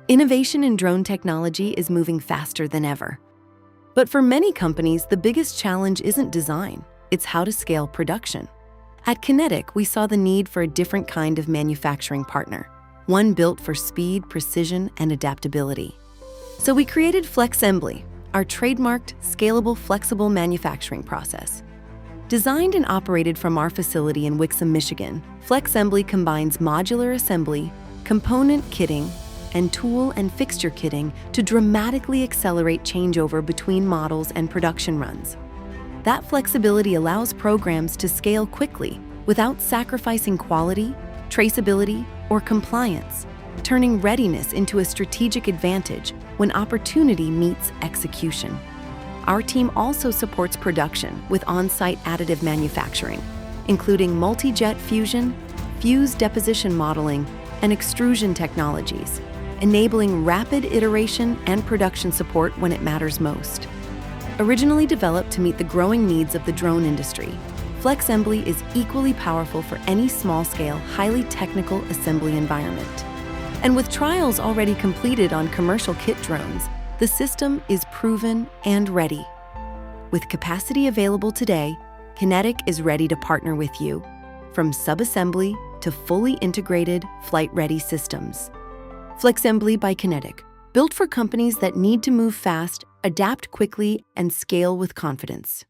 Innovation in drone technology is moving faster than ever. But for many companies, the biggest challenge isn't design, it's how to scale production. At Kinetyc, we saw the need for a different kind of manufacturing partner, one built for speed, precision, and adaptability. So we created FLEXembly, our trademarked, scalable, flexible manufacturing process. Designed and operated from our facility in Wixom, Michigan, FLEXembly combines modular assembly, component kitting, and tool and fixture kitting to dramatically accelerate changeover between models and production runs. That flexibility allows programs to scale quickly without sacrificing quality, traceability, or compliance, turning readiness into a strategic advantage when opportunity meets execution. Our team also supports production with on-site additive manufacturing, including multi-jet fusion, fused deposition modeling, and extrusion technologies, enabling rapid iteration and production support when it matters most. Originally developed to meet the growing needs of the drone industry, FLEXembly is equally powerful for any small-scale, highly technical assembly environment. And with trials already completed on commercial kit drones, the system is proven and ready. With capacity available today, Kinetyc is ready to partner with you, from subassembly to fully integrated, flight-ready systems. FLEXembly by Kinetyc, built for companies that need to move fast, adapt quickly, and scale with confidence.